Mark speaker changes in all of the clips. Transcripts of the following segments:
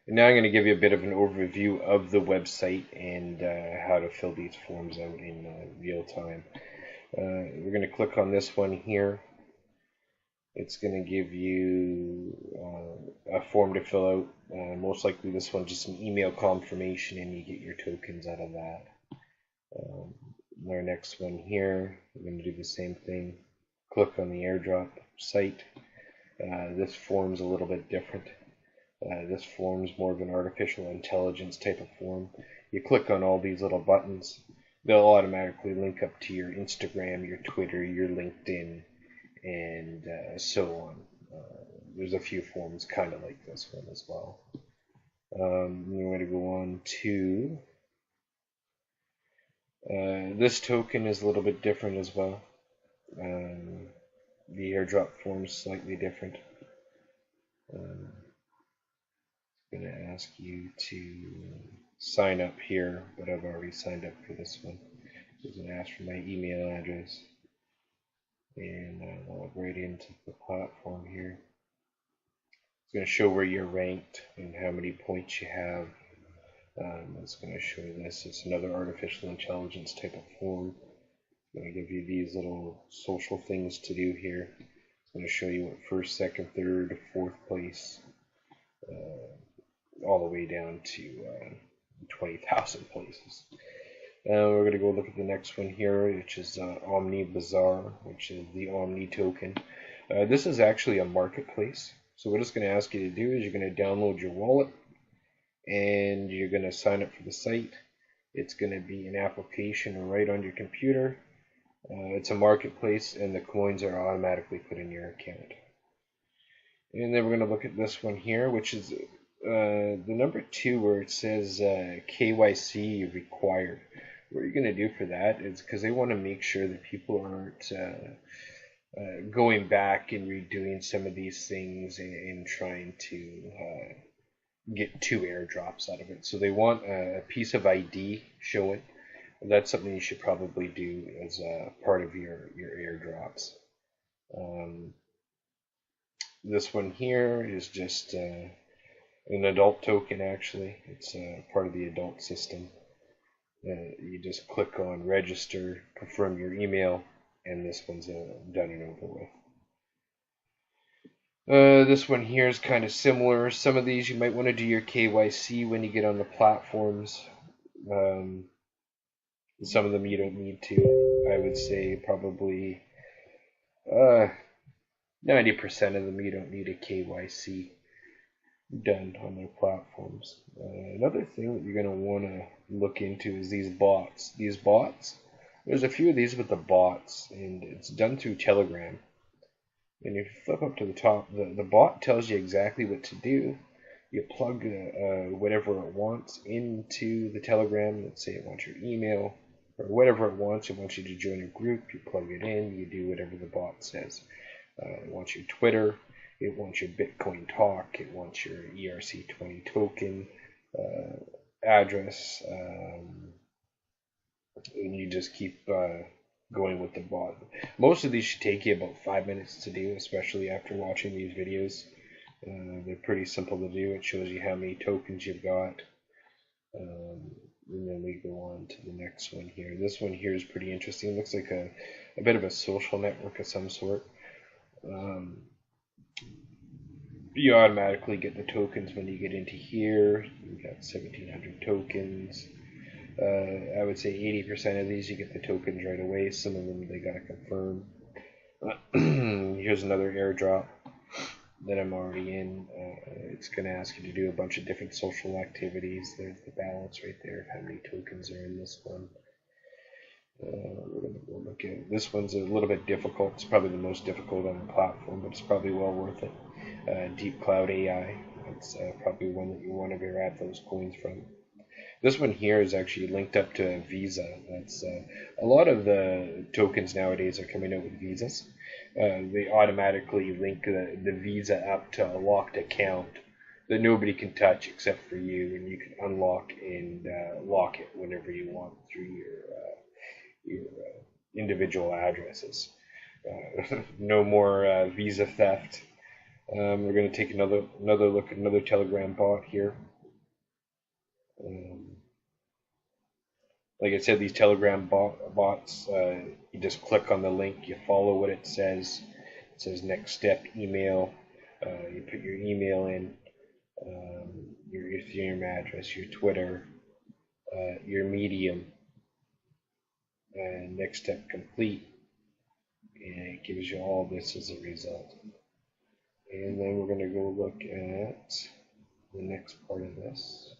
Speaker 1: And now I'm going to give you a bit of an overview of the website and how to fill these forms out in real time. We're going to click on this one here. It's going to give you a form to fill out. Most likely this one just an email confirmation, and you get your tokens out of that. Our next one here, we're going to do the same thing. Click on the airdrop site. This form's a little bit different. This form's more of an artificial intelligence type of form. You click on all these little buttons, they'll automatically link up to your Instagram, your Twitter, your LinkedIn, and so on. There's a few forms kind of like this one as well. We're going to go on to this token is a little bit different as well. The airdrop form is slightly different. I'm going to ask you to sign up here, but I've already signed up for this one. It's going to ask for my email address, and I'll log right into the platform here. It's going to show where you're ranked and how many points you have. It's going to show this. It's another artificial intelligence type of form. It's going to give you these little social things to do here. It's going to show you what first, second, third, fourth place, all the way down to 20,000 places. We're going to go look at the next one here, which is Omni Bazaar, which is the Omni token. This is actually a marketplace. So what it's going to ask you to do is you're going to download your wallet, and you're going to sign up for the site. It's going to be an application right on your computer. It's a marketplace, and the coins are automatically put in your account. And then we're going to look at this one here, which is the number 2, where it says KYC required. What you're going to do for that is because they want to make sure that people aren't going back and redoing some of these things and trying to get 2 airdrops out of it. So they want a piece of ID showing. That's something you should probably do as a part of your airdrops. This one here is just an adult token, actually. It's part of the adult system. You just click on register, confirm your email, and this one's done and over with. This one here is kind of similar. Some of these you might want to do your KYC when you get on the platforms. Some of them you don't need to. I would say probably 90% of them you don't need a KYC done on their platforms. Another thing that you're going to want to look into is these bots. These bots, there's a few of these with the bots, and it's done through Telegram. And if you flip up to the top, the bot tells you exactly what to do. You plug whatever it wants into the Telegram. Let's say it wants your email, or whatever it wants. It wants you to join a group. You plug it in. You do whatever the bot says. It wants your Twitter. It wants your Bitcoin talk. It wants your ERC20 token address. And you just keep going with the bot. Most of these should take you about 5 minutes to do, especially after watching these videos. They're pretty simple to do. It shows you how many tokens you've got. And then we go on to the next one here. This one here is pretty interesting. It looks like a bit of a social network of some sort. You automatically get the tokens when you get into here. You've got 1,700 tokens. I would say 80% of these you get the tokens right away. Some of them they gotta confirm. Here's another airdrop that I'm already in. It's gonna ask you to do a bunch of different social activities. There's the balance right there of how many tokens are in this one. We're gonna go look at this one's a little bit difficult. It's probably the most difficult on the platform, but it's probably well worth it. Deep Cloud AI. That's probably one that you want to grab those coins from. This one here is actually linked up to Visa. That's a lot of the tokens nowadays are coming out with Visas. They automatically link the Visa up to a locked account that nobody can touch except for you, and you can unlock and lock it whenever you want through your individual addresses. No more Visa theft. We're going to take another look at another Telegram bot here. Um, like I said, these Telegram bots, you just click on the link, you follow what it says. It says next step email. You put your email in, your Ethereum address, your Twitter, your Medium, and next step complete. And it gives you all this as a result. And then we're going to go look at the next part of this,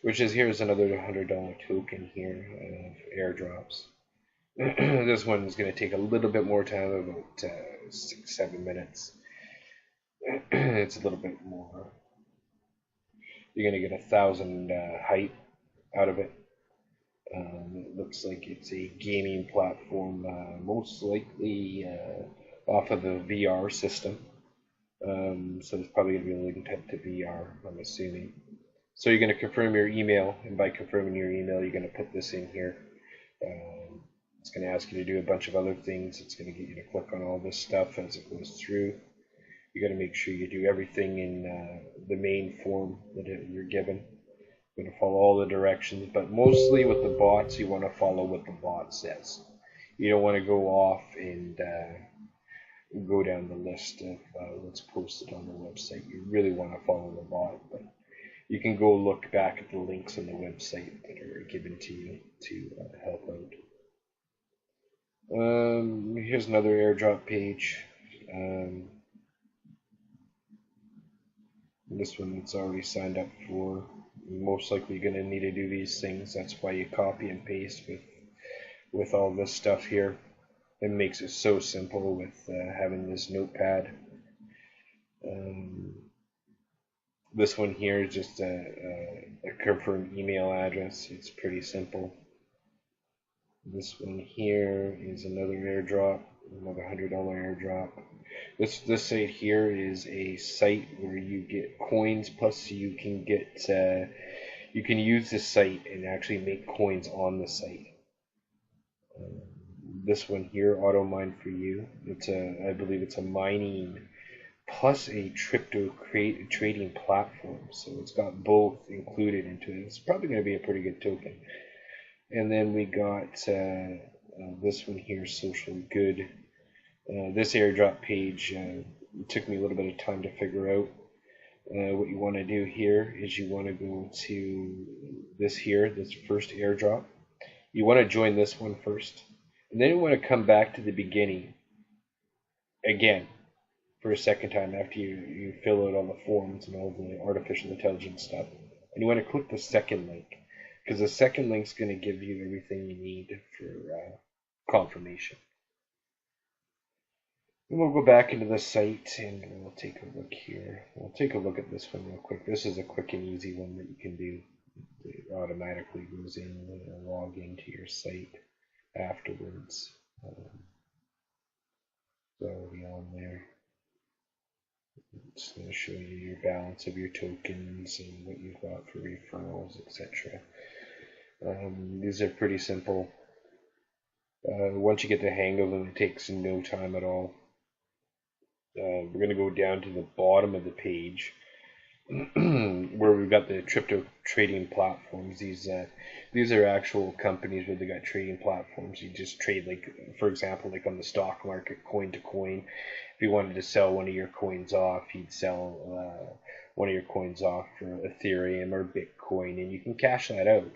Speaker 1: which is here's another $100 token here of airdrops. This one is going to take a little bit more time, about 6-7 minutes. It's a little bit more. You're going to get 1,000 height out of it. It looks like it's a gaming platform, most likely off of the VR system. So it's probably going to be linked up to VR, I'm assuming. So you're going to confirm your email, and by confirming your email, you're going to put this in here. It's going to ask you to do a bunch of other things. It's going to get you to click on all this stuff as it goes through. You got to make sure you do everything in the main form that you're given. You're going to follow all the directions, but mostly with the bots, you want to follow what the bot says. You don't want to go off and go down the list of what's posted on the website. You really want to follow the bot, but you can go look back at the links on the website that are given to you to help out. Here's another airdrop page. This one it's already signed up for. You're most likely going to need to do these things. That's why you copy and paste with all this stuff here. It makes it so simple with having this notepad. This one here is just a confirmed email address. It's pretty simple. This one here is another airdrop, another $100 airdrop. This site here is a site where you get coins, plus you can get you can use this site and actually make coins on the site. This one here, Auto Mine for You. It's I believe it's a mining plus a crypto trading platform, so it's got both included into it. It's probably going to be a pretty good token. And then we got this one here, Social Good. This airdrop page took me a little bit of time to figure out. What you want to do here is you want to go to this here, this first airdrop. You want to join this one first. And then you want to come back to the beginning again for a second time after you fill out all the forms and all the artificial intelligence stuff. And you want to click the second link, because the second link is going to give you everything you need for confirmation. And we'll go back into the site and we'll take a look here. We'll take a look at this one real quick. This is a quick and easy one that you can do. It automatically goes in and log into your site afterwards. It's already on there. It's going to show you your balance of your tokens and what you've got for referrals, etc. These are pretty simple. Once you get the hang of them, it takes no time at all. We're going to go down to the bottom of the page where we've got the crypto trading platforms. These are actual companies where they got trading platforms. You just trade, like, for example, like on the stock market, coin to coin. If you wanted to sell one of your coins off, you'd sell one of your coins off for Ethereum or Bitcoin, and you can cash that out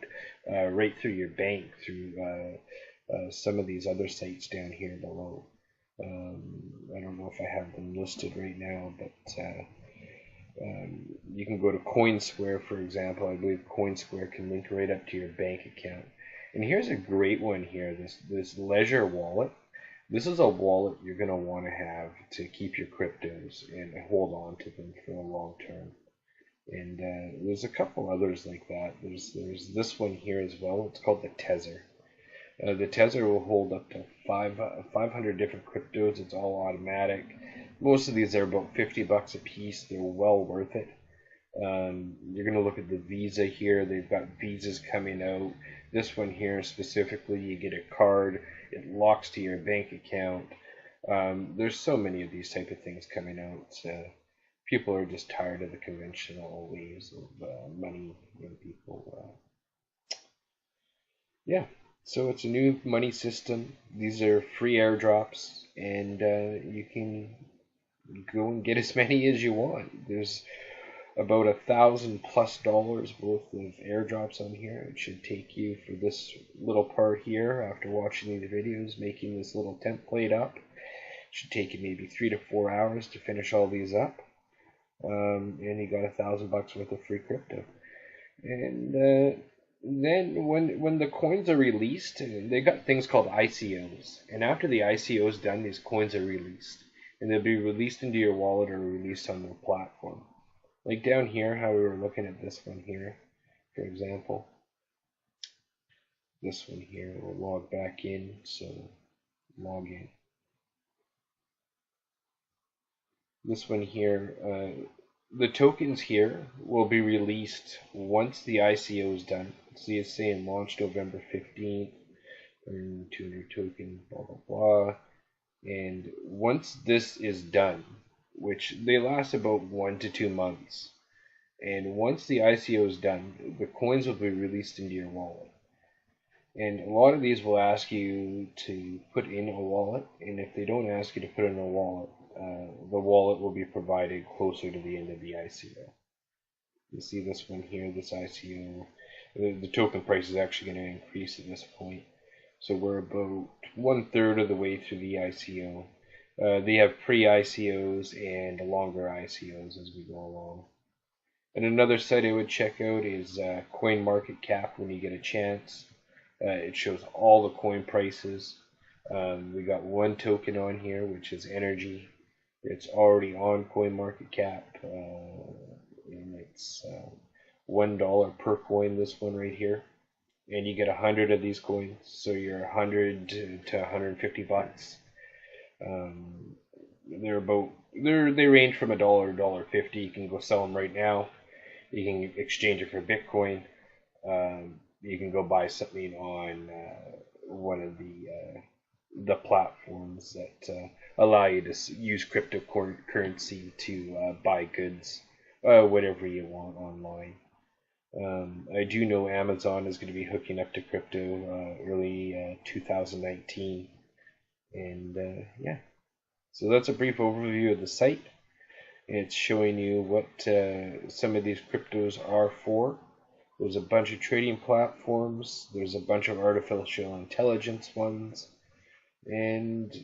Speaker 1: right through your bank through some of these other sites down here below. I don't know if I have them listed right now, but you can go to CoinSquare, for example. I believe CoinSquare can link right up to your bank account. And here's a great one here, this Ledger wallet. This is a wallet you're going to want to have to keep your cryptos and hold on to them for the long term. And there's a couple others like that. There's this one here as well. It's called the Tether. The Tether will hold up to 500 different cryptos. It's all automatic. Most of these are about $50 a piece. They're well worth it. You're going to look at the Visa here. They've got Visas coming out. This one here specifically, you get a card. It locks to your bank account. There's so many of these type of things coming out. If people are just tired of the conventional ways of money, and people, yeah. So it's a new money system. These are free airdrops, and you can go and get as many as you want. There's about $1,000+ worth of airdrops on here. It should take you for this little part here, after watching these videos, making this little template up. It should take you maybe 3 to 4 hours to finish all these up. And you got $1,000 worth of free crypto. And then when the coins are released, they got things called ICOs. And after the ICO is done, these coins are released, and they'll be released into your wallet or released on their platform. Like down here, how we were looking at this one here, for example. This one here, we'll log back in, so log in. This one here, the tokens here will be released once the ICO is done. See, it's saying launch November 15th, earn 200 tokens, blah, blah, blah. And once this is done, which they last about 1 to 2 months, and once the ICO is done, the coins will be released into your wallet. And a lot of these will ask you to put in a wallet, and if they don't ask you to put in a wallet, the wallet will be provided closer to the end of the ICO. You see this one here, this ICO, the token price is actually going to increase at this point. So we're about 1/3 of the way through the ICO. They have pre-ICOs and longer ICOs as we go along. And another site I would check out is CoinMarketCap when you get a chance. It shows all the coin prices. We got one token on here, which is Energy. It's already on CoinMarketCap, and it's $1 per coin. This one right here, and you get 100 of these coins, so you're 100 to 150 bucks. They range from $1 to $1.50. You can go sell them right now. You can exchange it for Bitcoin. You can go buy something on one of the platforms that allow you to use cryptocurrency to buy goods, whatever you want online. I do know Amazon is going to be hooking up to crypto early 2019, and yeah. So that's a brief overview of the site. It's showing you what some of these cryptos are for. There's a bunch of trading platforms. There's a bunch of artificial intelligence ones. And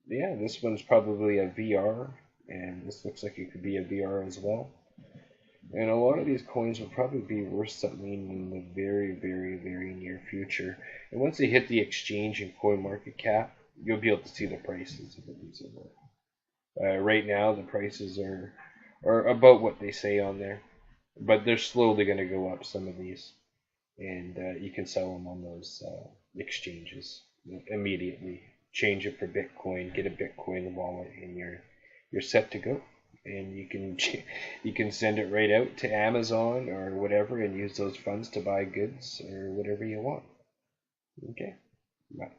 Speaker 1: yeah, this one's probably a VR. And this looks like it could be a VR as well. And a lot of these coins will probably be worth something in the very, very, very near future. And once they hit the exchange in CoinMarketCap, you'll be able to see the prices of what these are worth. Right now, the prices are about what they say on there, but they're slowly going to go up, some of these, and you can sell them on those exchanges immediately. Change it for Bitcoin, get a Bitcoin wallet, and you're set to go. And you can send it right out to Amazon or whatever, and use those funds to buy goods or whatever you want. Okay, bye.